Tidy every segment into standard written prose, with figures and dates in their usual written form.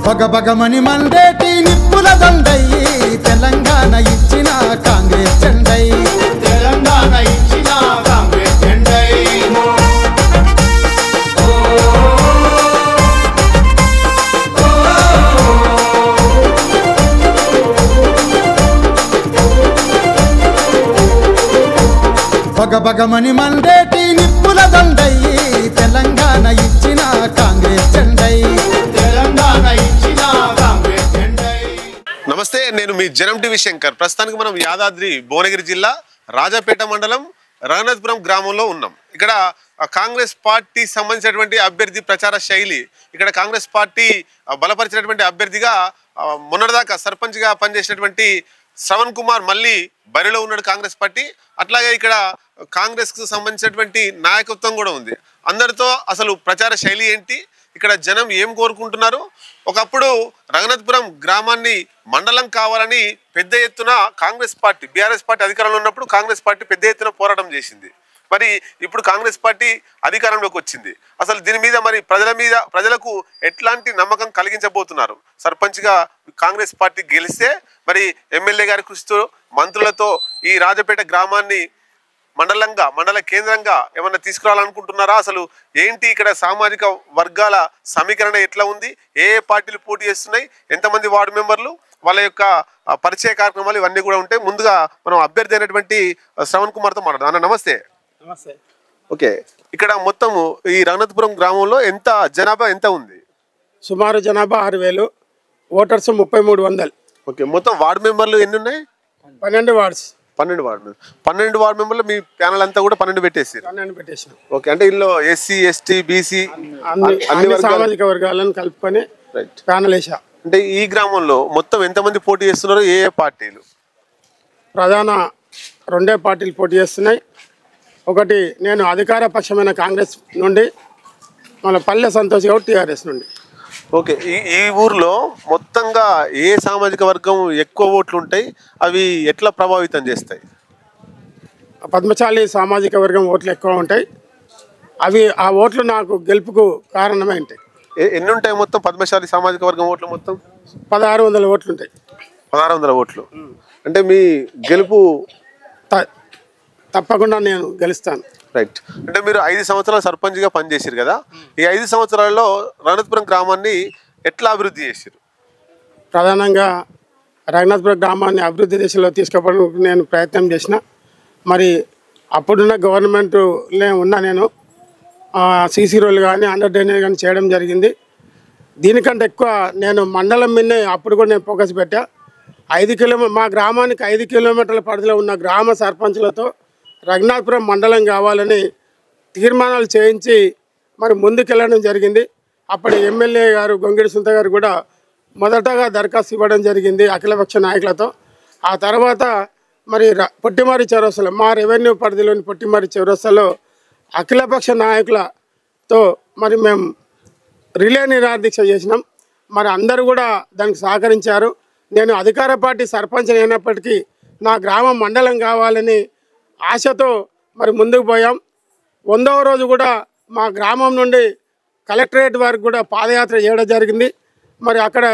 బగబగమని మండేటి నిప్పుల దండయి తెలంగాణ ఇచ్చిన కాంగ్రెస్ జెండై తెలంగాణ ఇచ్చిన కాంగ్రెస్ జెండై బగబగమని మండేటి నిప్పుల దండయి తెలంగాణ ఇచ్చిన కాంగ్రెస్ జెండై తెలంగాణ ఇచ్చిన కాంగ్రెస్ జెండై. నమస్తే, నేను మీ జనం టీవీ శంకర్. ప్రస్తుతానికి మనం యాదాద్రి భువనగిరి జిల్లా రాజాపేట మండలం రఘునాథపురం గ్రామంలో ఉన్నాం. ఇక్కడ కాంగ్రెస్ పార్టీ సంబంధించినటువంటి అభ్యర్థి ప్రచార శైలి, ఇక్కడ కాంగ్రెస్ పార్టీ బలపరిచినటువంటి అభ్యర్థిగా మొన్నటిదాకా సర్పంచ్గా పనిచేసినటువంటి శ్రవణ్ కుమార్ మళ్ళీ బరిలో ఉన్నాడు కాంగ్రెస్ పార్టీ. అట్లాగే ఇక్కడ కాంగ్రెస్కు సంబంధించినటువంటి నాయకత్వం కూడా ఉంది. అందరితో అసలు ప్రచార శైలి ఏంటి, ఇక్కడ జనం ఏం కోరుకుంటున్నారు, ఒకప్పుడు రఘునాథపురం గ్రామాన్ని మండలం కావాలని పెద్ద ఎత్తున కాంగ్రెస్ పార్టీ, బీఆర్ఎస్ పార్టీ అధికారంలో ఉన్నప్పుడు కాంగ్రెస్ పార్టీ పెద్ద ఎత్తున పోరాటం చేసింది. మరి ఇప్పుడు కాంగ్రెస్ పార్టీ అధికారంలోకి వచ్చింది. అసలు దీని మీద మరి ప్రజలకు ఎట్లాంటి నమ్మకం కలిగించబోతున్నారు? సర్పంచ్గా కాంగ్రెస్ పార్టీ గెలిస్తే మరి ఎమ్మెల్యే గారి కృషితో మంత్రులతో ఈ రాజపేట గ్రామాన్ని మండల కేంద్రంగా ఏమన్నా తీసుకురావాలనుకుంటున్నారా? అసలు ఏంటి ఇక్కడ సామాజిక వర్గాల సమీకరణ ఎట్లా ఉంది, ఏ పార్టీలు పోటీ చేస్తున్నాయి, ఎంతమంది వార్డు మెంబర్లు, వాళ్ళ యొక్క పరిచయ కార్యక్రమాలు ఇవన్నీ కూడా ఉంటాయి. ముందుగా మనం అభ్యర్థి అయినటువంటి శ్రవణ్ కుమార్తో మాట్లాడదాం. అన్న నమస్తే. నమస్తే. ఓకే, ఇక్కడ మొత్తము ఈ రఘునాథపురం గ్రామంలో జనాభా ఎంత ఉంది? సుమారు జనాభా 6,000, ఓటర్స్ 3,300. ఓకే, మొత్తం వార్డు మెంబర్లు ఎన్ని ఉన్నాయి? 12 వార్డ్స్. 12 వార్డు మెంబర్లు. మీ ప్యానల్ అంతా కూడా 12 పెట్టేసారు. 12 పెట్టేసాం. ఓకే, అంటే ఇందులో ఎస్సీ, ఎస్టీ, బీసీ అన్ని సామాజిక వర్గాలను కలుపుకొని ప్యానల్ వేసా. అంటే ఈ గ్రామంలో మొత్తం ఎంతమంది పోటీ చేస్తున్నారు, ఏ పార్టీలు? ప్రధాన 2 పార్టీలు పోటీ చేస్తున్నాయి. ఒకటి నేను అధికార పక్షమైన కాంగ్రెస్ నుండి, మన పల్లె సంతోష్ గౌడ్ టీఆర్ఎస్ నుండి. ఓకే, ఈ ఊర్లో మొత్తంగా ఏ సామాజిక వర్గం ఎక్కువ ఓట్లు ఉంటాయి, అవి ఎట్లా ప్రభావితం చేస్తాయి? పద్మశాలి సామాజిక వర్గం ఓట్లు ఎక్కువ ఉంటాయి. ఆ ఓట్లు నాకు గెలుపుకు కారణమై ఉంటాయి. ఎన్ని ఉంటాయి మొత్తం పద్మశాలి సామాజిక వర్గం ఓట్లు? మొత్తం 1,600 ఓట్లు ఉంటాయి. 1,600 ఓట్లు. అంటే మీ గెలుపు తప్పకుండా నేను గెలుస్తాను. రైట్. అంటే మీరు 5 సంవత్సరాలు సర్పంచ్గా పనిచేసారు కదా, ఈ 5 సంవత్సరాల్లో రఘునాథపురం గ్రామాన్ని ఎట్లా అభివృద్ధి చేశారు? ప్రధానంగా రఘునాథపురం గ్రామాన్ని అభివృద్ధి దిశలో తీసుకుపోవడానికి నేను ప్రయత్నం చేసిన. మరి అప్పుడున్న గవర్నమెంట్లో ఉన్న నేను సీసీ రోడ్లు కానీ అండర్ డ్రైనేజ్ కానీ చేయడం జరిగింది. దీనికంటే ఎక్కువ నేను మండలం మీదనే అప్పుడు కూడా నేను ఫోకస్ పెట్టా. మా గ్రామానికి 5 కిలోమీటర్ల పరిధిలో ఉన్న గ్రామ సర్పంచ్లతో రఘునాథపురం మండలం కావాలని తీర్మానాలు చేయించి మరి ముందుకెళ్ళడం జరిగింది. అప్పటి ఎమ్మెల్యే గారు గొంగిడి సుంత గారు కూడా మొదటగా దరఖాస్తు ఇవ్వడం జరిగింది అఖిలపక్ష నాయకులతో. ఆ తర్వాత మరి పొట్టిమారి చౌరస్తాలో, మా రెవెన్యూ పరిధిలోని పొట్టిమారి చౌరస్తాలో అఖిలపక్ష నాయకులతో మరి మేము రిలే నిరాదీక్ష చేసినాం. మరి అందరూ కూడా దానికి సహకరించారు. నేను అధికార పార్టీ సర్పంచ్ అయినప్పటికీ నా గ్రామం మండలం కావాలని ఆశతో మరి ముందుకు పోయాం. 100వ రోజు కూడా మా గ్రామం నుండి కలెక్టరేట్ వరకు కూడా పాదయాత్ర చేయడం జరిగింది. మరి అక్కడ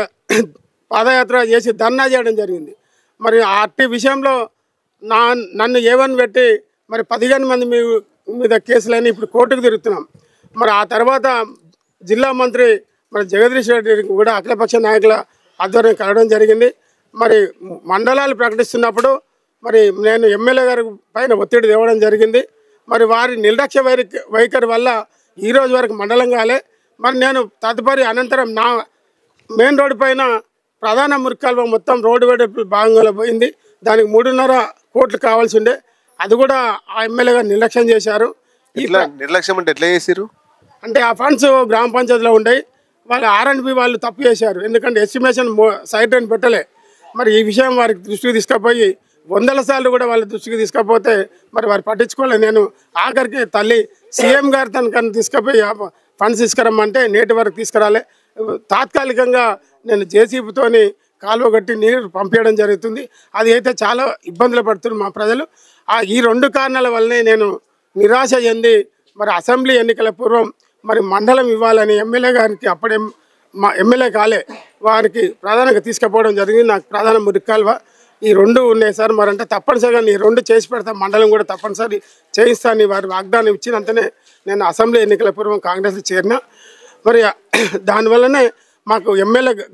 పాదయాత్ర చేసి ధర్నా చేయడం జరిగింది. మరి అట్టి విషయంలో నన్ను ఏవని పెట్టి మరి 15 మంది మీద కేసులని ఇప్పుడు కోర్టుకు తిరుగుతున్నాం. మరి ఆ తర్వాత జిల్లా మంత్రి మరి జగదీష్ రెడ్డి కూడా అఖిలపక్ష నాయకుల ఆధ్వర్యం కలవడం జరిగింది. మరి మండలాలు ప్రకటిస్తున్నప్పుడు మరి నేను ఎమ్మెల్యే గారి పైన ఒత్తిడి తేవడం జరిగింది. మరి వారి నిర్లక్ష్య వైఖరి వల్ల ఈరోజు వరకు మండలం కాలే. మరి నేను తదుపరి అనంతరం నా మెయిన్ రోడ్డు పైన ప్రధాన మురికాల్వ మొత్తం రోడ్డు వెడల్పు భాగంగా పోయింది. దానికి 3.5 కోట్లు కావాల్సి ఉండే, అది కూడా ఆ ఎమ్మెల్యే గారు నిర్లక్ష్యం చేశారు. నిర్లక్ష్యం అంటే ఎట్లా చేశారు? అంటే ఆ ఫండ్స్ గ్రామ పంచాయతీలో ఉన్నాయి, వాళ్ళు R&B వాళ్ళు తప్పు చేశారు. ఎందుకంటే ఎస్టిమేషన్ సైట్ అని పెట్టలే. మరి ఈ విషయం వారికి దృష్టికి తీసుకుపోయి 100 సార్లు కూడా వాళ్ళ దృష్టికి తీసుకపోతే మరి వారు పట్టించుకోలేదు. నేను ఆఖరికి తల్లి సీఎం గారు తనకన్నా తీసుకుపోయి ఫండ్స్ తీసుకురమ్మంటే నేటి వరకు తీసుకురాలే. తాత్కాలికంగా నేను జేసీబీతోని కాలువ కట్టి నీరు పంపించడం జరుగుతుంది. అది అయితే చాలా ఇబ్బందులు పడుతున్నారు మా ప్రజలు. ఈ 2 కారణాల వల్లనే నేను నిరాశ చెంది మరి అసెంబ్లీ ఎన్నికల పూర్వం మరి మండలం ఇవ్వాలని ఎమ్మెల్యే గారికి అప్పుడే మా ఎమ్మెల్యే కాలే వారికి ప్రధానంగా తీసుకుపోవడం జరిగింది. నాకు ప్రధాన మురికి కాలువ ఈ 2 ఉన్నాయి సార్. మరి అంటే తప్పనిసరిగా ఈ 2 చేసి పెడతా, మండలం కూడా తప్పనిసరి చేయిస్తాను వారి వాగ్దానం ఇచ్చినంతనే నేను అసెంబ్లీ ఎన్నికల పూర్వం కాంగ్రెస్లో చేరిన. మరి దానివల్లనే మాకు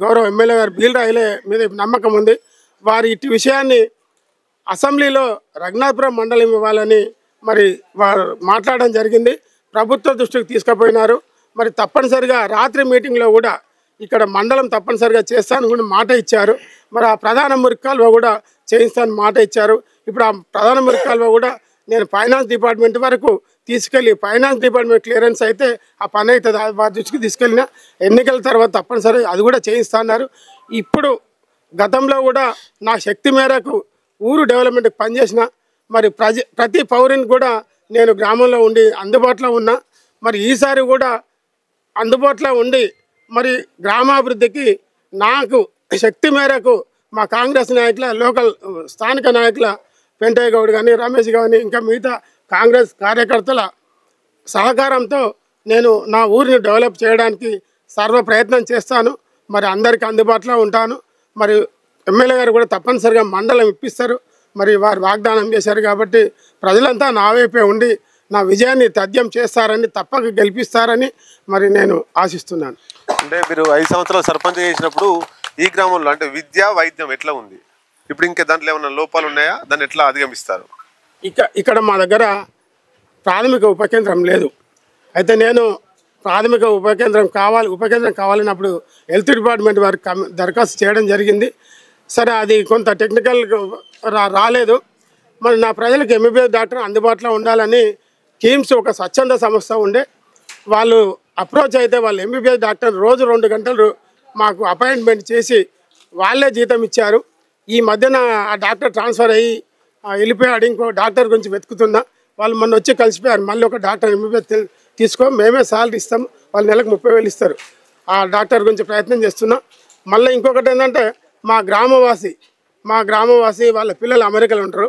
గౌరవ ఎమ్మెల్యే గారు బీల్ రాయలే మీద నమ్మకం ఉంది. వారి ఇటు విషయాన్ని అసెంబ్లీలో రఘునాథపురం మండలం ఇవ్వాలని మరి వారు మాట్లాడడం జరిగింది. ప్రభుత్వ దృష్టికి తీసుకుపోయినారు. మరి తప్పనిసరిగా రాత్రి మీటింగ్లో కూడా ఇక్కడ మండలం తప్పనిసరిగా చేస్తాను కూడా మాట ఇచ్చారు. మరి ఆ ప్రధాన మురికి కాలువ కూడా చేయిస్తాను మాట ఇచ్చారు. ఇప్పుడు ఆ ప్రధాన మురికి కాలువ కూడా నేను ఫైనాన్స్ డిపార్ట్మెంట్ వరకు తీసుకెళ్ళి ఫైనాన్స్ డిపార్ట్మెంట్ క్లియరెన్స్ అయితే ఆ పని అవుతుంది. వారి దృష్టికి తీసుకెళ్ళిన ఎన్నికల తర్వాత తప్పనిసరి అది కూడా చేయిస్తున్నారు. ఇప్పుడు గతంలో కూడా నా శక్తి మేరకు ఊరు డెవలప్మెంట్కి పనిచేసిన. మరి ప్రతి పౌరుని కూడా నేను గ్రామంలో ఉండి అందుబాటులో ఉన్నా. మరి ఈసారి కూడా అందుబాటులో ఉండి మరి గ్రామాభివృద్ధికి నాకు శక్తి మేరకు మా కాంగ్రెస్ నాయకుల లోకల్ స్థానిక నాయకుల వెంకయ్య గౌడ్ కానీ రమేష్ కానీ ఇంకా మిగతా కాంగ్రెస్ కార్యకర్తల సహకారంతో నేను నా ఊరిని డెవలప్ చేయడానికి సర్వ ప్రయత్నం చేస్తాను. మరి అందరికీ అందుబాటులో ఉంటాను. మరి ఎమ్మెల్యే గారు కూడా తప్పనిసరిగా మండలం ఇప్పిస్తారు. మరి వారు వాగ్దానం చేశారు కాబట్టి ప్రజలంతా నా వైపే ఉండి నా విజయాన్ని తథ్యం చేస్తారని, తప్పక గెలిపిస్తారని మరి నేను ఆశిస్తున్నాను. అంటే మీరు 5 సంవత్సరాలు సర్పంచ్ చేసినప్పుడు ఈ గ్రామంలో అంటే విద్య వైద్యం ఎట్లా ఉంది? ఇప్పుడు ఇంకా దాంట్లో ఏమైనా లోపాలు ఉన్నాయా? దాన్ని ఎట్లా అధిగమిస్తారు? ఇక్కడ మా దగ్గర ప్రాథమిక ఉప కేంద్రం లేదు. అయితే నేను ప్రాథమిక ఉప కేంద్రం కావాలన్నప్పుడు హెల్త్ డిపార్ట్మెంట్ వారికి దరఖాస్తు చేయడం జరిగింది. సరే, అది కొంత టెక్నికల్ రాలేదు. మరి నా ప్రజలకు ఎంబీబీఎస్ డాక్టర్ అందుబాటులో ఉండాలని కిమ్స్ ఒక స్వచ్ఛంద సంస్థ ఉండే వాళ్ళు అప్రోచ్ అయితే వాళ్ళు ఎంబీబీఎస్ డాక్టర్ రోజు 2 గంటలు మాకు అపాయింట్మెంట్ చేసి వాళ్ళే జీతం ఇచ్చారు. ఈ మధ్యన ఆ డాక్టర్ ట్రాన్స్ఫర్ అయ్యి వెళ్ళిపోయాడు. ఇంకో డాక్టర్ గురించి వెతుకుతున్నా. వాళ్ళు మొన్న వచ్చి కలిసిపోయారు. మళ్ళీ ఒక డాక్టర్ ఎంబీబీఎస్ తీసుకో, మేమే సాలరీ ఇస్తాం, వాళ్ళు నెలకు 30,000 ఇస్తారు. ఆ డాక్టర్ గురించి ప్రయత్నం చేస్తున్నా. మళ్ళీ ఇంకొకటి ఏంటంటే మా గ్రామవాసి వాళ్ళ పిల్లలు అమెరికాలో ఉంటారు.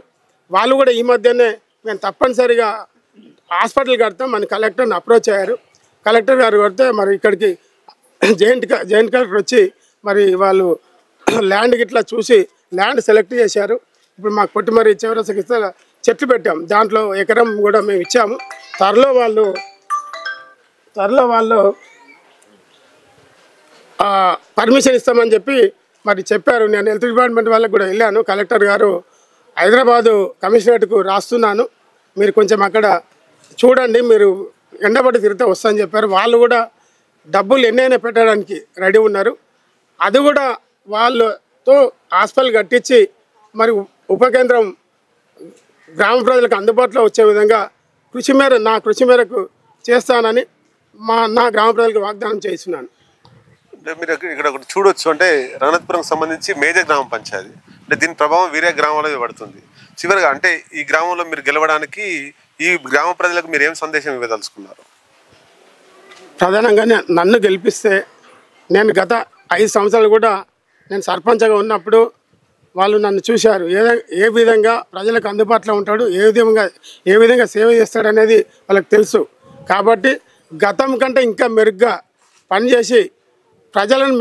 వాళ్ళు కూడా ఈ మధ్యనే మేము తప్పనిసరిగా హాస్పిటల్ కడతాం అని కలెక్టర్ని అప్రోచ్ అయ్యారు. కలెక్టర్ గారు కొడితే మరి ఇక్కడికి జాయింట్ కలెక్టర్ వచ్చి మరి వాళ్ళు ల్యాండ్ గిట్లా చూసి ల్యాండ్ సెలెక్ట్ చేశారు. ఇప్పుడు మాకు పొట్టిమరి చివరసకి చెట్లు పెట్టాం. దాంట్లో ఎకరం కూడా మేము ఇచ్చాము. త్వరలో వాళ్ళు పర్మిషన్ ఇస్తామని చెప్పి మరి చెప్పారు. నేను హెల్త్ డిపార్ట్మెంట్ వాళ్ళకి కూడా వెళ్ళాను. కలెక్టర్ గారు హైదరాబాదు కమిషనరేట్కు రాస్తున్నాను, మీరు కొంచెం అక్కడ చూడండి, మీరు ఎండబడి తిరిగితే వస్తామని చెప్పారు. వాళ్ళు కూడా డబ్బులు ఎన్నైనా పెట్టడానికి రెడీ ఉన్నారు. అది కూడా వాళ్ళతో హాస్పిటల్ కట్టించి మరి ఉప కేంద్రం గ్రామ ప్రజలకు అందుబాటులో వచ్చే విధంగా నా కృషి మేరకు చేస్తానని నా గ్రామ ప్రజలకు వాగ్దానం చేస్తున్నాను. అంటే మీరు ఇక్కడ ఒకటి చూడొచ్చు, అంటే రఘునాథపురం సంబంధించి మేజర్ గ్రామ పంచాయతీ. అంటే దీని ప్రభావం వేరే గ్రామాల మీద పడుతుంది. చివరిగా అంటే ఈ గ్రామంలో మీరు గెలవడానికి ఈ గ్రామ ప్రజలకు మీరు ఏం సందేశం ఇవ్వదలుచుకున్నారు? ప్రధానంగా నన్ను గెలిపిస్తే నేను గత 5 సంవత్సరాలు కూడా నేను సర్పంచ్గా ఉన్నప్పుడు వాళ్ళు నన్ను చూశారు. ఏ విధంగా ప్రజలకు అందుబాటులో ఉంటాడు, ఏ విధంగా సేవ చేస్తాడు అనేది వాళ్ళకి తెలుసు. కాబట్టి గతం కంటే ఇంకా మెరుగ్గా పనిచేసి ప్రజలను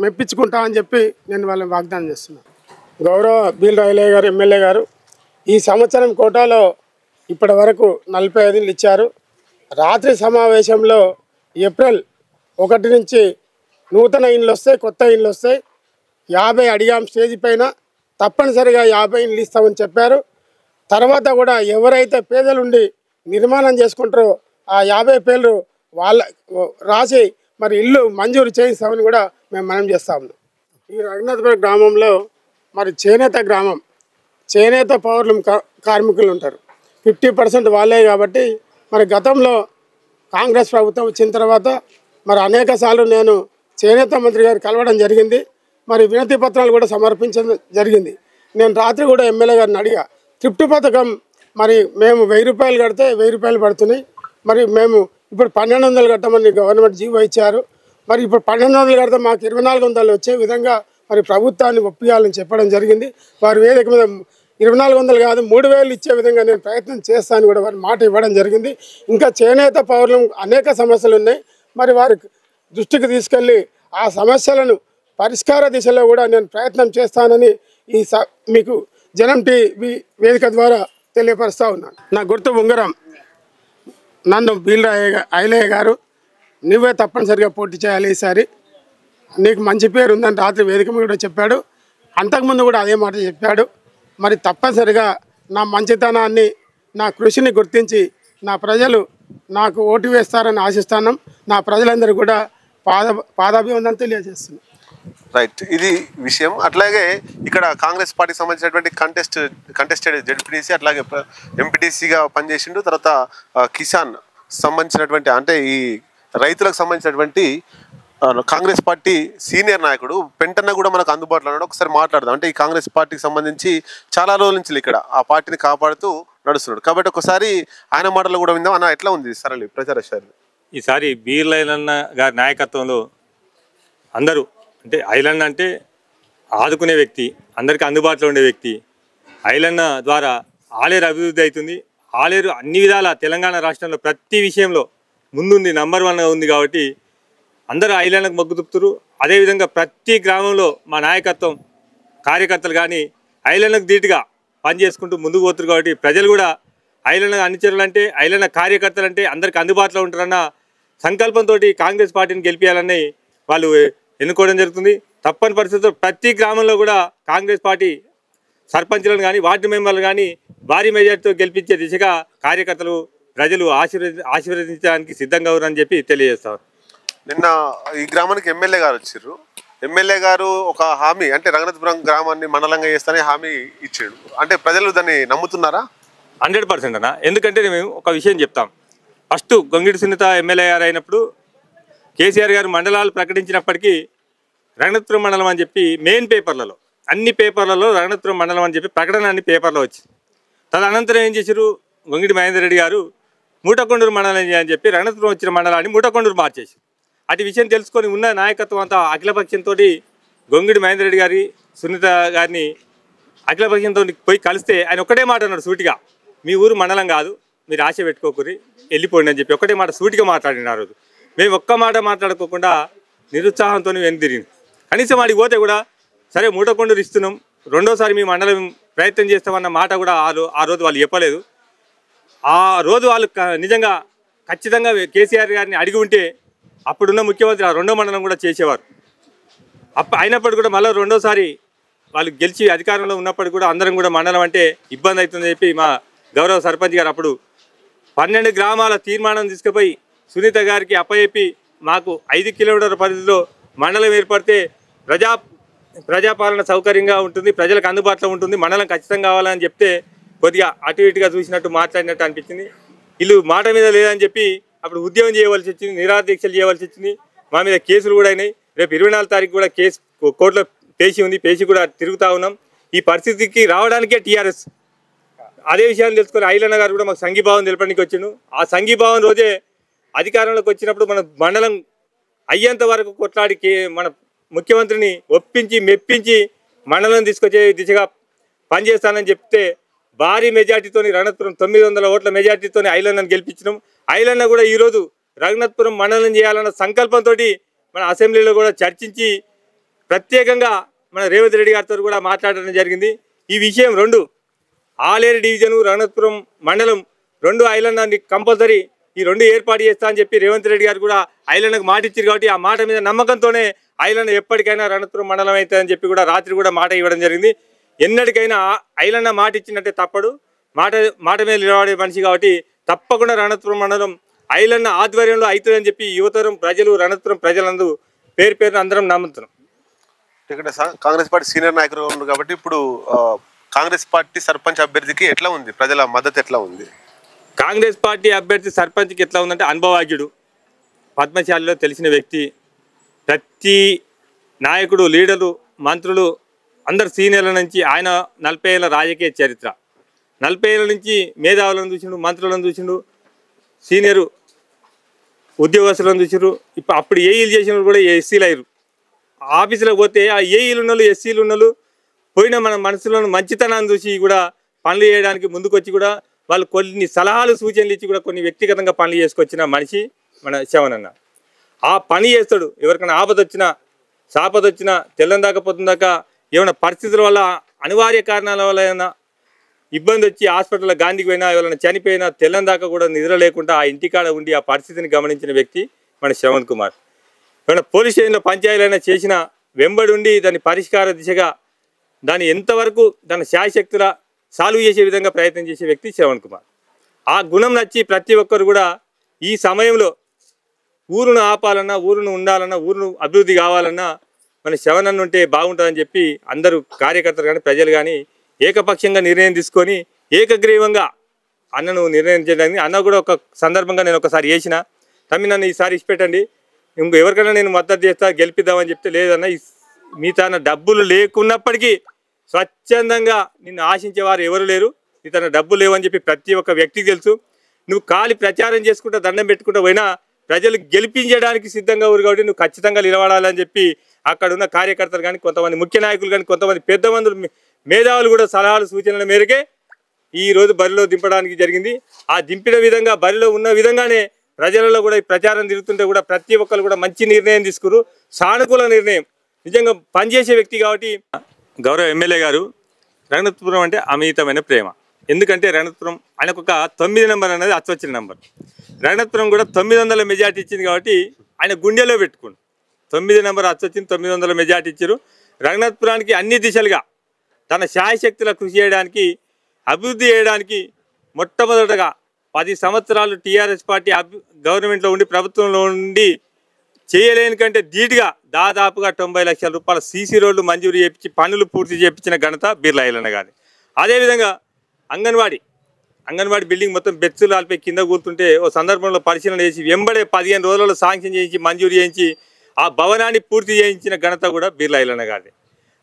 మెప్పించుకుంటామని చెప్పి నేను వాళ్ళని వాగ్దానం చేస్తున్నాను. గౌరవ బీల్ రాయలయ్య గారు ఎమ్మెల్యే గారు ఈ సంవత్సరం కోటాలో ఇప్పటి వరకు 45 ఇళ్ళు ఇచ్చారు. రాత్రి సమావేశంలో ఏప్రిల్ 1 నుంచి నూతన ఇండ్లు వస్తాయి, కొత్త ఇండ్లు వస్తాయి. 50 అడిగాం స్టేజ్ పైన, తప్పనిసరిగా 50 ఇండ్లు ఇస్తామని చెప్పారు. తర్వాత కూడా ఎవరైతే పేదలుండి నిర్మాణం చేసుకుంటారో ఆ 50 పేర్లు వాళ్ళ రాసి మరి ఇల్లు మంజూరు చేయిస్తామని కూడా మేము మనం చేస్తా ఉన్నాం. ఈ రఘునాథపురం గ్రామంలో మరి చేనేత పౌరులు కార్మికులు ఉంటారు. 50% వాళ్ళే. కాబట్టి మరి గతంలో కాంగ్రెస్ ప్రభుత్వం వచ్చిన తర్వాత మరి అనేక సార్లు నేను చేనేత మంత్రి గారు కలవడం జరిగింది. మరి వినతి పత్రాలు కూడా సమర్పించడం జరిగింది. నేను రాత్రి కూడా ఎమ్మెల్యే గారిని అడిగా, థ్రిఫ్ట్ పథకం మరి మేము 1000 రూపాయలు కడితే 1000 రూపాయలు పడుతున్నాయి, మరి మేము ఇప్పుడు 1200 కట్టమని గవర్నమెంట్ జీవో ఇచ్చారు. మరి ఇప్పుడు 1200 కడితే మాకు 2400 వచ్చే విధంగా మరి ప్రభుత్వాన్ని ఒప్పియాలని చెప్పడం జరిగింది. వారి వేదిక మీద 2400 కాదు 3000 ఇచ్చే విధంగా నేను ప్రయత్నం చేస్తాను కూడా వారి మాట ఇవ్వడం జరిగింది. ఇంకా చేనేత పౌరులు అనేక సమస్యలు ఉన్నాయి. మరి వారి దృష్టికి తీసుకెళ్ళి ఆ సమస్యలను పరిష్కార దిశలో కూడా నేను ప్రయత్నం చేస్తానని మీకు జనం టీవీ వేదిక ద్వారా తెలియపరుస్తూ ఉన్నాను. నా గుర్తు ఉంగరం. నన్ను బీల్ ఐలయ్య గారు నువ్వే తప్పనిసరిగా పోటీ చేయాలి ఈసారి, నీకు మంచి పేరు ఉందని రాత్రి వేదిక మీద కూడా చెప్పాడు. అంతకుముందు కూడా అదే మాట చెప్పాడు. మరి తప్పనిసరిగా నా మంచితనాన్ని, నా కృషిని గుర్తించి నా ప్రజలు నాకు ఓటు వేస్తారని ఆశిస్తాను. నా ప్రజలందరూ కూడా పాదాభివందనం తెలియజేస్తున్నాను. రైట్, ఇది విషయం. అట్లాగే ఇక్కడ కాంగ్రెస్ పార్టీకి సంబంధించినటువంటి కంటెస్టెడ్ జెడ్పీటీసీ అట్లాగే ఎంపీటీసీగా పనిచేసిండు. తర్వాత కిసాన్ సంబంధించినటువంటి అంటే ఈ రైతులకు సంబంధించినటువంటి కాంగ్రెస్ పార్టీ సీనియర్ నాయకుడు పెంటన్న కూడా మనకు అందుబాటులో ఉన్నాడు. ఒకసారి మాట్లాడదాం. అంటే ఈ కాంగ్రెస్ పార్టీకి సంబంధించి చాలా రోజుల నుంచి ఇక్కడ ఆ పార్టీని కాపాడుతూ నడుస్తున్నాడు కాబట్టి ఒకసారి ఆయన మాటలు కూడా విందాం. అన్న ఎట్లా ఉంది సరళి ప్రచార శైలి? ఈసారి బీర్ ఐలన్న గారి నాయకత్వంలో అందరూ అంటే ఐలన్న అంటే ఆదుకునే వ్యక్తి, అందరికీ అందుబాటులో ఉండే వ్యక్తి. ఐలన్న ద్వారా ఆలేరు అభివృద్ధి అవుతుంది. ఆలేరు అన్ని విధాల తెలంగాణ రాష్ట్రంలో ప్రతి విషయంలో ముందుంది, నంబర్ 1 ఉంది. కాబట్టి అందరూ ఐలన్నకు మొగ్గు చూపుతారు. అదేవిధంగా ప్రతి గ్రామంలో మా నాయకత్వం కార్యకర్తలు కానీ ఐలన్నకు ధీటుగా పనిచేసుకుంటూ ముందుకు పోతారు. కాబట్టి ప్రజలు కూడా ఐలన్న అనుచరులు అంటే ఐలన్న కార్యకర్తలు అంటే అందరికి అందుబాటులో ఉంటారన్న సంకల్పంతో కాంగ్రెస్ పార్టీని గెలిపించాలని వాళ్ళు ఎన్నుకోవడం జరుగుతుంది. తప్పని పరిస్థితుల్లో ప్రతి గ్రామంలో కూడా కాంగ్రెస్ పార్టీ సర్పంచ్లను కానీ వార్డు మెంబర్లు కానీ భారీ మెజార్టీతో గెలిపించే దిశగా కార్యకర్తలు ప్రజలు ఆశీర్వదించడానికి సిద్ధంగా ఉన్నారని చెప్పి తెలియజేస్తారు. నిన్న ఈ గ్రామానికి ఎమ్మెల్యే గారు వచ్చారు. ఎమ్మెల్యే గారు ఒక హామీ అంటే రంగనాథపురం గ్రామాన్ని మండలంగా చేస్తానే హామీ ఇచ్చాడు. అంటే ప్రజలు దాన్ని నమ్ముతున్నారా? 100% అన్న. ఎందుకంటే మేము ఒక విషయం చెప్తాం. ఫస్ట్ గొంగిడి సునీత ఎమ్మెల్యే గారు అయినప్పుడు కేసీఆర్ గారు మండలాలు ప్రకటించినప్పటికీ రంగనాథపురం మండలం అని చెప్పి మెయిన్ పేపర్లలో అన్ని పేపర్లలో రంగనాథపురం మండలం అని చెప్పి ప్రకటన అన్ని పేపర్లో వచ్చింది. తదనంతరం ఏం చేశారు, గొంగిడి మహేందర్ రెడ్డి గారు మూటకొండూరు మండలం అని చెప్పి రంగనాథపురం వచ్చిన మండలాన్ని మూటకొండూరు మార్చేసి అటు విషయం తెలుసుకొని ఉన్న నాయకత్వం అంతా అఖిలపక్షంతో గొంగిడి మహేందర్ రెడ్డి గారి సునీత గారిని అఖిలపక్షంతో పోయి కలిస్తే ఆయన ఒక్కటే మాట అన్నాడు సూటిగా, మీ ఊరు మండలం కాదు, మీరు ఆశ పెట్టుకోకూరి వెళ్ళిపోండి అని చెప్పి ఒక్కటే మాట సూటిగా మాట్లాడిన ఆ రోజు. మేము ఒక్క మాట మాట్లాడుకోకుండా నిరుత్సాహంతో వెనుదిరిగింది. కనీసం వాడికి పోతే కూడా సరే మూటకొండూరు ఇస్తున్నాం, రెండోసారి మీ మండలం ప్రయత్నం చేస్తామన్న మాట కూడా ఆ రోజు వాళ్ళు చెప్పలేదు. ఆ రోజు వాళ్ళు నిజంగా ఖచ్చితంగా కేసీఆర్ గారిని అడిగి ఉంటే అప్పుడున్న ముఖ్యమంత్రి ఆ రెండో మండలం కూడా చేసేవారు. అయినప్పటికీ కూడా మళ్ళీ రెండోసారి వాళ్ళు గెలిచి అధికారంలో ఉన్నప్పటికీ కూడా అందరం కూడా మండలం అంటే ఇబ్బంది అవుతుందని చెప్పి మా గౌరవ సర్పంచ్ గారు అప్పుడు 12 గ్రామాల తీర్మానం తీసుకుపోయి సునీత గారికి అప్పచెప్పి మాకు 5 కిలోమీటర్ల పరిధిలో మండలం ఏర్పడితే ప్రజాపాలన సౌకర్యంగా ఉంటుంది, ప్రజలకు అందుబాటులో ఉంటుంది, మండలం ఖచ్చితంగా కావాలని చెప్తే కొద్దిగా అటు ఇటుగా చూసినట్టు మాట్లాడినట్టు అనిపించింది. వీళ్ళు మాట మీద లేదని చెప్పి అప్పుడు ఉద్యమం చేయవలసి వచ్చింది, నిరాదీక్షలు చేయవలసి వచ్చింది. మా మీద కేసులు కూడా అయినాయి. రేపు 24 తారీఖు కూడా కేసు కోర్టులో పేసి ఉంది, పేసి కూడా తిరుగుతూ ఉన్నాం. ఈ పరిస్థితికి రావడానికే టీఆర్ఎస్ అదే విషయాన్ని తెలుసుకొని ఐలన్న గారు కూడా మాకు సంఘీభావం తెలపడానికి వచ్చిండు. ఆ సంఘీభావం రోజే అధికారంలోకి వచ్చినప్పుడు మన మండలం అయ్యేంత వరకు కొట్లాడి మన ముఖ్యమంత్రిని ఒప్పించి మెప్పించి మండలం తీసుకొచ్చే దిశగా పనిచేస్తానని చెప్తే భారీ మెజార్టీతోని రంగనాథపురం 900 ఓట్ల మెజార్టీతో ఐలన్నను గెలిపించినాం. ఐలన్న కూడా ఈరోజు రంగనాథపురం మండలం చేయాలన్న సంకల్పంతో మన అసెంబ్లీలో కూడా చర్చించి ప్రత్యేకంగా మన రేవంత్ రెడ్డి గారితో కూడా మాట్లాడడం జరిగింది. ఈ విషయం 2 ఆలేరు డివిజను రంగనాథపురం మండలం 2 ఐలన్నాన్ని కంపల్సరీ ఈ 2 ఏర్పాటు చేస్తా అని చెప్పి రేవంత్ రెడ్డి గారు కూడా ఐలన్నకు మాట ఇచ్చారు. కాబట్టి ఆ మాట మీద నమ్మకంతోనే ఐలన్న ఎప్పటికైనా రంగనాథపురం మండలం అవుతుందని చెప్పి కూడా రాత్రి కూడా మాట ఇవ్వడం జరిగింది. ఎన్నటికైనా ఐలన్న మాట ఇచ్చినట్టే తప్పడు, మాట మీద నిలబడే మనిషి కాబట్టి తప్పకుండా రంగనాథపురం మండలం ఐలన్న ఆధ్వర్యంలో అవుతుందని చెప్పి యువతరం ప్రజలు రంగనాథపురం ప్రజలందరూ పేరున అందరం నమ్ముతున్నాం. ఇక్కడ కాంగ్రెస్ పార్టీ సీనియర్ నాయకులు ఉన్నారు కాబట్టి ఇప్పుడు కాంగ్రెస్ పార్టీ సర్పంచ్ అభ్యర్థికి ఎట్లా ఉంది, ప్రజల మద్దతు ఎట్లా ఉంది? కాంగ్రెస్ పార్టీ అభ్యర్థి సర్పంచ్కి ఎట్లా ఉందంటే అనుభవజ్ఞుడు, పద్మశాలిలో తెలిసిన వ్యక్తి, ప్రతి నాయకుడు, లీడరు, మంత్రులు అందరు సీనియర్ల నుంచి ఆయన 40 ఏళ్ళ రాజకీయ చరిత్ర, 40 ఏళ్ళ నుంచి మేధావులను చూసిండు, మంత్రులను చూసిండు, సీనియరు ఉద్యోగస్తులను చూసిండ్రు. ఇప్పుడు అప్పుడు ఏఈలు చేసిన కూడా ఎస్సీలు అయ్యారు. ఆఫీసులకు పోతే ఆ ఏఈలు ఉన్నోళ్ళు ఎస్సీలు ఉన్నోళ్ళు పోయిన మన మనసులోని మంచితనాన్ని చూసి కూడా పనులు చేయడానికి ముందుకొచ్చి కూడా వాళ్ళు కొన్ని సలహాలు సూచనలు ఇచ్చి కూడా కొన్ని వ్యక్తిగతంగా పనులు చేసుకొచ్చిన మనిషి మన శవనన్న. ఆ పని చేస్తాడు, ఎవరికైనా ఆపద వచ్చినా సాపదొచ్చినా తెల్లందాకా పొద్దుందాకా ఏమైనా పరిస్థితుల వల్ల అనివార్య కారణాల వల్ల ఏమైనా ఇబ్బంది వచ్చి హాస్పిటల్లో గాంధీకి పోయినా ఎవరైనా చనిపోయినా తెల్లందాకా కూడా నిద్ర లేకుండా ఆ ఇంటికాడ ఉండి ఆ పరిస్థితిని గమనించిన వ్యక్తి మన శ్రవణ్ కుమార్. ఏమైనా పోలీస్ స్టేషన్లో పంచాయతీలైనా చేసిన వెంబడి ఉండి దాని పరిష్కార దిశగా దాన్ని ఎంతవరకు దాని శాయశక్తుల సాల్వ్ చేసే విధంగా ప్రయత్నం చేసే వ్యక్తి శ్రవణ్ కుమార్. ఆ గుణం నచ్చి ప్రతి ఒక్కరు కూడా ఈ సమయంలో ఊరును ఆపాలన్నా, ఊరును ఉండాలన్నా, ఊరును అభివృద్ధి కావాలన్నా మన శ్రవణ్ అన్న ఉంటే బాగుంటుందని చెప్పి అందరూ కార్యకర్తలు కానీ ప్రజలు కానీ ఏకపక్షంగా నిర్ణయం తీసుకొని ఏకగ్రీవంగా అన్నను నిర్ణయం చేయడానికి అన్న కూడా ఒక సందర్భంగా నేను ఒకసారి చేసిన తమ్మి నన్ను ఈసారి ఇచ్చిపెట్టండి, ఇంకో ఎవరికైనా నేను మద్దతు చేస్తా గెలిపిద్దామని చెప్తే లేదన్న మీ తన డబ్బులు లేకున్నప్పటికీ స్వచ్ఛందంగా నిన్ను ఆశించేవారు ఎవరు లేరు, నీ తన డబ్బులు లేవని చెప్పి ప్రతి ఒక్క వ్యక్తికి తెలుసు. నువ్వు ఖాళీ ప్రచారం చేసుకుంటా దండం పెట్టుకుంటా పోయినా ప్రజలు గెలిపించడానికి సిద్ధంగా ఊరు కాబట్టి నువ్వు ఖచ్చితంగా నిలబడాలని చెప్పి అక్కడ ఉన్న కార్యకర్తలు కానీ కొంతమంది ముఖ్య నాయకులు కానీ కొంతమంది పెద్ద మంది మేధావులు కూడా సలహాలు సూచనల మేరకే ఈరోజు బరిలో దింపడానికి జరిగింది. ఆ దింపిన విధంగా బరిలో ఉన్న విధంగానే ప్రజలలో కూడా ఈ ప్రచారం తిరుగుతుంటే కూడా ప్రతి ఒక్కరు కూడా మంచి నిర్ణయం తీసుకురు, సానుకూల నిర్ణయం, నిజంగా పనిచేసే వ్యక్తి కాబట్టి. గౌరవ ఎమ్మెల్యే గారు రఘునాథపురం అంటే అమితమైన ప్రేమ. ఎందుకంటే రఘునాథపురం ఆయనకు ఒక 9 నెంబర్ అనేది అచ్చొచ్చిన నెంబర్. రఘునాథపురం కూడా 900 మెజార్టీ ఇచ్చింది కాబట్టి ఆయన గుండెలో పెట్టుకోండి. 9 నెంబర్ అచ్చొచ్చింది, 900 మెజార్టీ ఇచ్చారు. రఘునాథపురానికి అన్ని దిశలుగా తన శాయశక్తుల కృషి చేయడానికి, అభివృద్ధి చేయడానికి మొట్టమొదటగా 10 సంవత్సరాలు టీఆర్ఎస్ పార్టీ గవర్నమెంట్లో ఉండి ప్రభుత్వంలో ఉండి చేయలేని కంటే ధీటుగా దాదాపుగా 90 లక్షల రూపాయల సీసీ రోడ్లు మంజూరు చేయించి పనులు పూర్తి చేయించిన ఘనత బీర్లా ఐలన్న గారి. అదేవిధంగా అంగన్వాడీ బిల్డింగ్ మొత్తం బెచ్చులు ఆల్పై కింద కూర్చుంటే ఓ సందర్భంలో పరిశీలన చేసి వెంబడే 15 రోజులలో శాంక్షన్ చేయించి మంజూరు చేయించి ఆ భవనాన్ని పూర్తి చేయించిన ఘనత కూడా బీర్లా ఐలన్న గారి.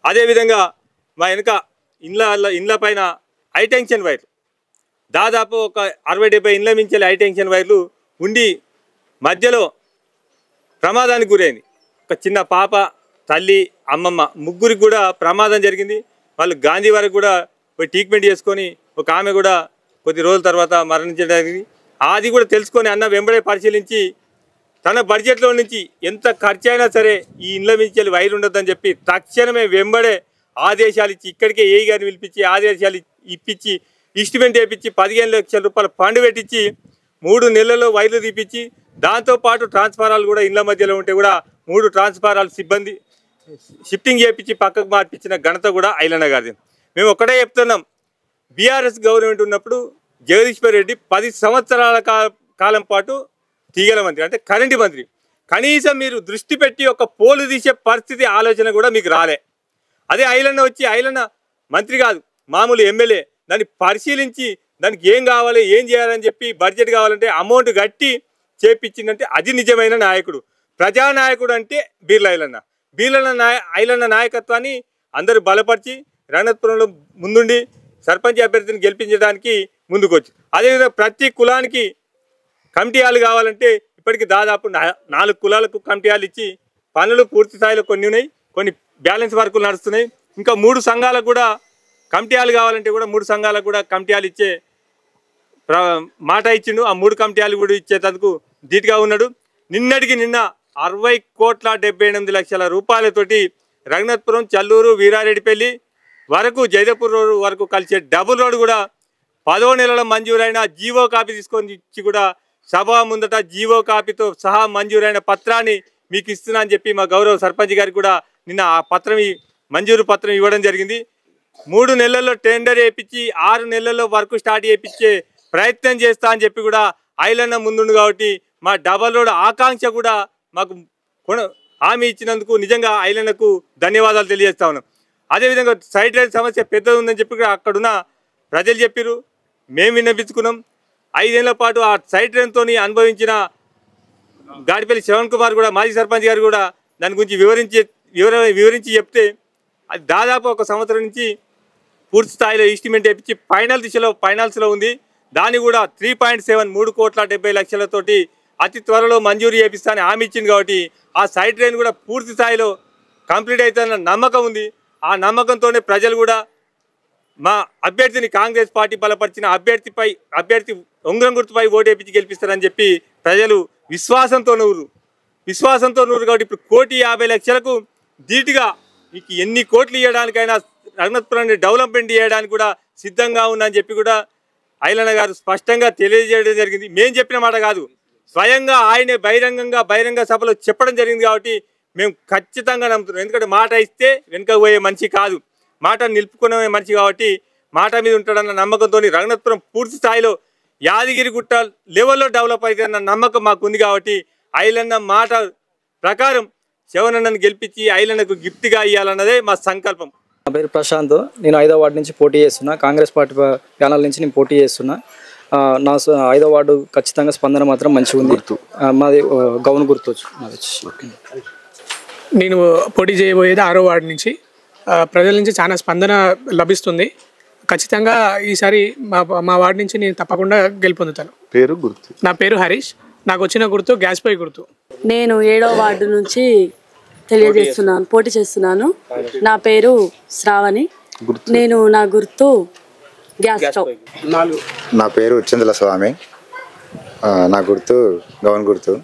అదేవిధంగా మా వెనుక ఇండ్ల పైన హైటెన్షన్ వైర్లు దాదాపు ఒక 60-70 ఇండ్ల మించి హైటెన్షన్ వైర్లు ఉండి మధ్యలో ప్రమాదానికి గురైంది. ఒక చిన్న పాప, తల్లి, అమ్మమ్మ ముగ్గురికి కూడా ప్రమాదం జరిగింది. వాళ్ళు గాంధీ వరకు కూడా పోయి ట్రీట్మెంట్ చేసుకొని ఒక ఆమె కూడా కొద్ది రోజుల తర్వాత మరణించడానికి అది కూడా తెలుసుకొని అన్న వెంబడే పరిశీలించి తన బడ్జెట్లో నుంచి ఎంత ఖర్చు అయినా సరే ఈ ఇండ్ల మించి వైర్ ఉండొద్దని చెప్పి తక్షణమే వెంబడే ఆదేశాలు ఇచ్చి ఇక్కడికే ఏఈ గారిని పిలిపించి ఆదేశాలు ఇప్పించి ఇస్టిమేట్ వేయించి 15 లక్షల రూపాయలు ఫండ్ పెట్టించి 3 నెలల్లో వైర్లు తీపించి దాంతోపాటు ట్రాన్స్ఫారాలు కూడా ఇండ్ల మధ్యలో ఉంటే కూడా 3 ట్రాన్స్ఫారాలు సిబ్బంది షిఫ్టింగ్ చేయించి పక్కకు మార్పించిన ఘనత కూడా ఐలన్న గారిది. మేము ఒక్కటే చెప్తున్నాం, బీఆర్ఎస్ గవర్నమెంట్ ఉన్నప్పుడు జగదీశ్వర్ రెడ్డి 10 సంవత్సరాల కాలం పాటు తీగల మంత్రి అంటే కరెంటు మంత్రి. కనీసం మీరు దృష్టి పెట్టి ఒక పోలు తీసే పరిస్థితి ఆలోచన కూడా మీకు రాలే. అదే ఐలన్న వచ్చి ఐలన్న మంత్రి కాదు మామూలు ఎమ్మెల్యే దాన్ని పరిశీలించి దానికి ఏం కావాలి ఏం చేయాలని చెప్పి బడ్జెట్ కావాలంటే అమౌంట్ కట్టి చేపించిందంటే అది నిజమైన నాయకుడు, ప్రజానాయకుడు అంటే బీర్లా ఐలన్న నాయకత్వాన్ని అందరూ బలపరిచి రఘునాథపురంలో ముందుండి సర్పంచ్ అభ్యర్థిని గెలిపించడానికి ముందుకొచ్చి అదేవిధంగా ప్రతి కులానికి కమిటీ హాలు కావాలంటే ఇప్పటికి దాదాపు 4 కులాలకు కమిటీ హాలు ఇచ్చి పనులు పూర్తి స్థాయిలో కొన్ని ఉన్నాయి, కొన్ని బ్యాలెన్స్ వర్కులు నడుస్తున్నాయి. ఇంకా 3 సంఘాలకు కూడా కమిటీ హాలు కావాలంటే కూడా 3 సంఘాలకు కూడా కమిటీ హాలు ఇచ్చే మాట ఇచ్చిండు. ఆ 3 కమిటీ హాలు కూడా ఇచ్చేందుకు ధీటుగా ఉన్నాడు. నిన్నటికి నిన్న 60,78,00,000 రూపాయలతోటి రఘునాథపురం, చల్లూరు, వీరారెడ్డిపల్లి వరకు జైదపూర్ రోడ్ వరకు కలిసే డబుల్ రోడ్ కూడా 10వ నెలలో మంజూరైన జీవో కాపీ తీసుకొని ఇచ్చి కూడా సభ ముందట జీవో కాపీతో సహా మంజూరైన పత్రాన్ని మీకు ఇస్తున్నా అని చెప్పి మా గౌరవ సర్పంచ్ గారికి కూడా నిన్న ఆ మంజూరు పత్రం ఇవ్వడం జరిగింది. 3 నెలల్లో టెండర్ వేయించి 6 నెలల్లో వర్క్ స్టార్ట్ చేయించే ప్రయత్నం చేస్తా అని చెప్పి కూడా ఐలన్న ముందుండు కాబట్టి మా డబల్ రోడ్ ఆకాంక్ష కూడా మాకు హామీ ఇచ్చినందుకు నిజంగా ఐలన్నకు ధన్యవాదాలు తెలియజేస్తా ఉన్నాం. అదేవిధంగా సైడ్ లైన్ సమస్య పెద్దది ఉందని చెప్పి అక్కడున్న ప్రజలు చెప్పారు, మేము విన్నపించుకున్నాం. 5 ఏళ్ల పాటు ఆ సైడ్ లైన్తో అనుభవించిన గాడిపల్లి శ్రవణ్ కుమార్ కూడా మాజీ సర్పంచ్ గారు కూడా దాని గురించి వివరించి చెప్తే అది దాదాపు 1 సంవత్సరం నుంచి పూర్తి స్థాయిలో ఎస్టిమేట్ వేయించి ఫైనల్స్లో ఉంది. దాన్ని కూడా 3.73,70,00,000తోటి అతి త్వరలో మంజూరు చేపిస్తానని హామీ ఇచ్చింది కాబట్టి ఆ సైడ్ ట్రైన్ కూడా పూర్తి స్థాయిలో కంప్లీట్ అవుతుందన్న నమ్మకం ఉంది. ఆ నమ్మకంతోనే ప్రజలు కూడా మా అభ్యర్థిని కాంగ్రెస్ పార్టీ బలపరిచిన అభ్యర్థి ఉంగరం గుర్తుపై ఓటేపించి గెలిపిస్తారని చెప్పి ప్రజలు విశ్వాసంతో నూరు కాబట్టి ఇప్పుడు 1,50,00,000కు ధీటుగా మీకు ఎన్ని కోట్లు ఇవ్వడానికైనా రఘునాథపురాన్ని డెవలప్మెంట్ చేయడానికి కూడా సిద్ధంగా ఉందని చెప్పి కూడా ఐలన్న గారు స్పష్టంగా తెలియజేయడం జరిగింది. మేము చెప్పిన మాట కాదు, స్వయంగా ఆయనే బహిరంగ సభలో చెప్పడం జరిగింది. కాబట్టి మేము ఖచ్చితంగా నమ్ముతున్నాం. ఎందుకంటే మాట ఇస్తే వెనుక పోయే మనిషి కాదు, మాట నిలుపుకునే మనిషి. కాబట్టి మాట మీద ఉంటాడన్న నమ్మకంతో రఘునాథపురం పూర్తి స్థాయిలో యాదగిరిగుట్ట లెవెల్లో డెవలప్ అవుతుందన్న నమ్మకం మాకు ఉంది. కాబట్టి ఐలన్న మాట ప్రకారం శివనన్నను గెలిపించి ఐలన్నకు గిఫ్ట్గా ఇవ్వాలన్నదే మా సంకల్పం. నా పేరు ప్రశాంత్. నేను 5వ వార్డు నుంచి పోటీ చేస్తున్నా. కాంగ్రెస్ పార్టీ ప్యానల్ నుంచి నేను పోటీ చేస్తున్నా. నా 5వ వార్డు ఖచ్చితంగా స్పందన మాత్రం మంచిగా ఉంది. మాది గౌన్ గుర్తు. నేను పోటీ చేయబోయేది 6వ వార్డు నుంచి. ప్రజల నుంచి చాలా స్పందన లభిస్తుంది. ఖచ్చితంగా ఈసారి మా వార్డు నుంచి నేను తప్పకుండా గెలుపొందుతాను. పేరు గుర్తు? నా పేరు హరీష్. నాకు వచ్చిన గుర్తు గ్యాస్ పై గుర్తు. నేను 7వ వార్డు నుంచి పోటీ చేస్తున్నాను. నా పేరు శ్రావణి. నేను నా గుర్తు గ్యాస్ స్టవ్. నా పేరు చంద్ర స్వామి. నా గుర్తు గౌన్ గుర్తు.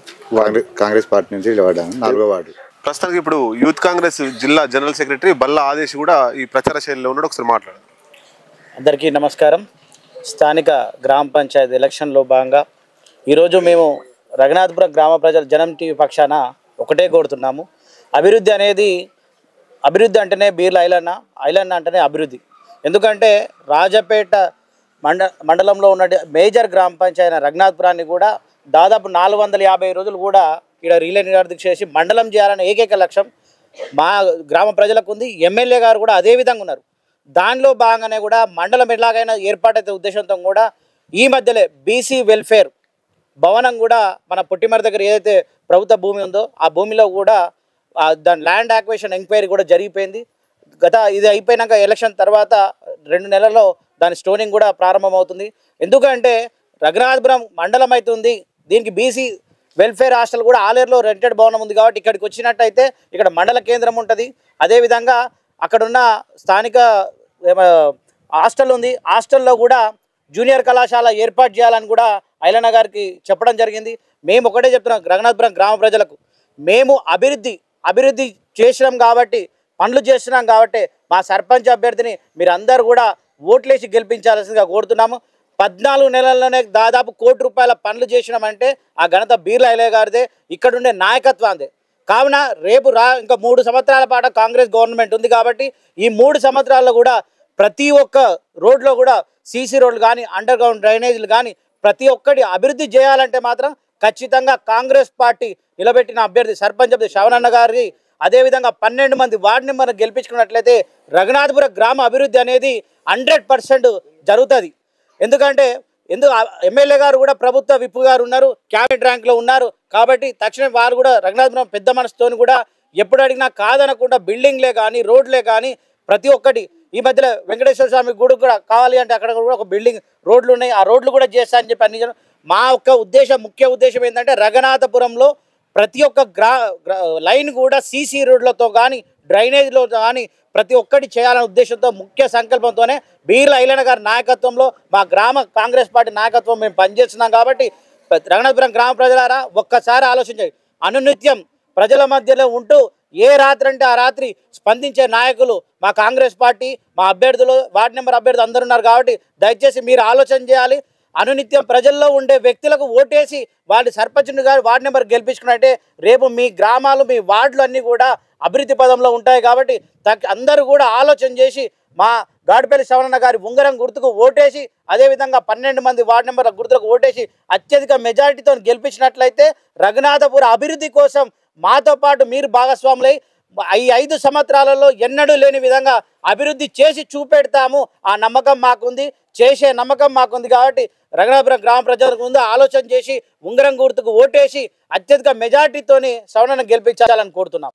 కాంగ్రెస్ పార్టీ నుంచి నిలబడ్డాను. 4వ వార్డు. ప్రస్తుతానికి ఇప్పుడు యూత్ కాంగ్రెస్ జిల్లా జనరల్ సెక్రటరీ బల్లా ఆదేశ్ కూడా ఈ ప్రచార శైలిలో ఉన్నాడు. ఒకసారి మాట్లాడు. అందరికీ నమస్కారం. స్థానిక గ్రామ పంచాయతీ ఎలక్షన్లో భాగంగా ఈరోజు మేము రఘునాథపురం గ్రామ ప్రజల జనం టీవీ పక్షాన ఒకటే కోరుతున్నాము. అభివృద్ధి అంటేనే బీర్ల ఐలన్న అంటేనే అభివృద్ధి. ఎందుకంటే రాజపేట మండలంలో ఉన్న మేజర్ గ్రామ పంచాయతీ రఘునాథపురాన్ని కూడా దాదాపు 450 రోజులు కూడా ఇక్కడ రీలైన్ చేసి మండలం చేయాలనే ఏకైక లక్ష్యం మా గ్రామ ప్రజలకు ఉంది. ఎమ్మెల్యే గారు కూడా అదే విధంగా ఉన్నారు. దానిలో భాగంగానే కూడా మండలం ఎలాగైనా ఏర్పాటైతే ఉద్దేశంతో కూడా ఈ మధ్యలో బీసీ వెల్ఫేర్ భవనం కూడా మన పుట్టిమర దగ్గర ఏదైతే ప్రభుత్వ భూమి ఉందో ఆ భూమిలో కూడా దాని ల్యాండ్ యాక్విజిషన్ ఎంక్వైరీ కూడా జరిగిపోయింది. ఇది అయిపోయినాక ఎలక్షన్ తర్వాత 2 నెలల్లో దాని స్టోనింగ్ కూడా ప్రారంభమవుతుంది. ఎందుకంటే రఘునాథపురం మండలం అవుతుంది, దీనికి బీసీ వెల్ఫేర్ హాస్టల్ కూడా ఆలేరులో రెంటెడ్ భవనం ఉంది. కాబట్టి ఇక్కడికి వచ్చినట్టయితే ఇక్కడ మండల కేంద్రం ఉంటుంది. అదేవిధంగా అక్కడున్న స్థానిక హాస్టల్ ఉంది. హాస్టల్లో కూడా జూనియర్ కళాశాల ఏర్పాటు చేయాలని కూడా ఐలన్న గారికి చెప్పడం జరిగింది. మేము ఒకటే చెప్తున్నాం రఘునాథపురం గ్రామ ప్రజలకు, మేము అభివృద్ధి చేసినాం కాబట్టి, పనులు చేస్తున్నాం కాబట్టి మా సర్పంచ్ అభ్యర్థిని మీరు అందరూ కూడా ఓట్లేసి గెలిపించాల్సిందిగా కోరుతున్నాము. 14 నెలల్లోనే దాదాపు ₹1 కోటి పనులు చేసినామంటే ఆ ఘనత బీర్ల ఐలయ్య గారిదే, ఇక్కడుండే నాయకత్వాందే. కావున రేపు ఇంకా 3 సంవత్సరాల పాటు కాంగ్రెస్ గవర్నమెంట్ ఉంది. కాబట్టి ఈ 3 సంవత్సరాల్లో కూడా ప్రతి ఒక్క రోడ్లో కూడా సీసీ రోడ్లు కానీ అండర్ గ్రౌండ్ డ్రైనేజీలు కానీ ప్రతి ఒక్కటి అభివృద్ధి చేయాలంటే మాత్రం ఖచ్చితంగా కాంగ్రెస్ పార్టీ నిలబెట్టిన అభ్యర్థి సర్పంచ్ అభ్యర్థి శవనన్న గారికి, అదేవిధంగా 12 మంది వార్డు మెంబర్ని గెలిపించుకున్నట్లయితే రఘునాథపురం గ్రామ అభివృద్ధి అనేది 100% జరుగుతుంది. ఎందుకంటే ఎమ్మెల్యే గారు కూడా ప్రభుత్వ విప్ గారు ఉన్నారు, క్యాబినెట్ ర్యాంక్లో ఉన్నారు. కాబట్టి తక్షణం వారు కూడా రఘునాథపురం పెద్ద మనసుతో కూడా ఎప్పుడు అడిగినా కాదనకుండా బిల్డింగ్లే కానీ రోడ్లే కానీ ప్రతి ఒక్కటి, ఈ మధ్యలో వెంకటేశ్వర స్వామి గుడి కూడా కావాలి అంటే అక్కడ కూడా ఒక బిల్డింగ్ రోడ్లు ఉన్నాయి, ఆ రోడ్లు కూడా చేస్తా అని చెప్పి అన్ని మా ముఖ్య ఉద్దేశం ఏంటంటే రఘునాథపురంలో ప్రతి ఒక్క లైన్ కూడా సీసీ రోడ్లతో కానీ డ్రైనేజ్లో కానీ ప్రతి ఒక్కటి చేయాలనే ఉద్దేశంతో ముఖ్య సంకల్పంతోనే బీర్ల ఐలన్న గారి నాయకత్వంలో మా గ్రామ కాంగ్రెస్ పార్టీ నాయకత్వం మేము పనిచేస్తున్నాం. కాబట్టి రఘునాథపురం గ్రామ ప్రజలారా ఒక్కసారి ఆలోచించండి. అనునిత్యం ప్రజల మధ్యలో ఉంటూ ఏ రాత్రి అంటే ఆ రాత్రి స్పందించే నాయకులు మా కాంగ్రెస్ పార్టీ, మా అభ్యర్థులు, వార్డు నెంబర్ అభ్యర్థులు అందరూ ఉన్నారు. కాబట్టి దయచేసి మీరు ఆలోచన చేయాలి. అనునిత్యం ప్రజల్లో ఉండే వ్యక్తులకు ఓటేసి వాళ్ళ సర్పంచ్ని గారు వార్డు నెంబర్ గెలిపించుకున్నట్టే రేపు మీ గ్రామాలు మీ వార్డులు అన్నీ కూడా అభివృద్ధి పదంలో ఉంటాయి. కాబట్టి అందరూ కూడా ఆలోచన చేసి మా గాడిపల్లి శవనన్న గారి ఉంగరం గుర్తుకు ఓటేసి, అదేవిధంగా 12 మంది వార్డు నెంబర్ల గుర్తులకు ఓటేసి అత్యధిక మెజారిటీతో గెలిపించినట్లయితే రఘునాథపుర అభివృద్ధి కోసం మాతో పాటు మీరు భాగస్వాములై ఈ 5 సంవత్సరాలలో ఎన్నడూ లేని విధంగా అభివృద్ధి చేసి చూపెడతాము. ఆ నమ్మకం మాకుంది, చేసే నమ్మకం మాకుంది. కాబట్టి రఘునాథపురం గ్రామ ప్రజలకు ముందు ఆలోచన చేసి ఉంగరం గుర్తుకు ఓటేసి అత్యధిక మెజారిటీతోని శవనన్న గెలిపించాలని కోరుతున్నాం.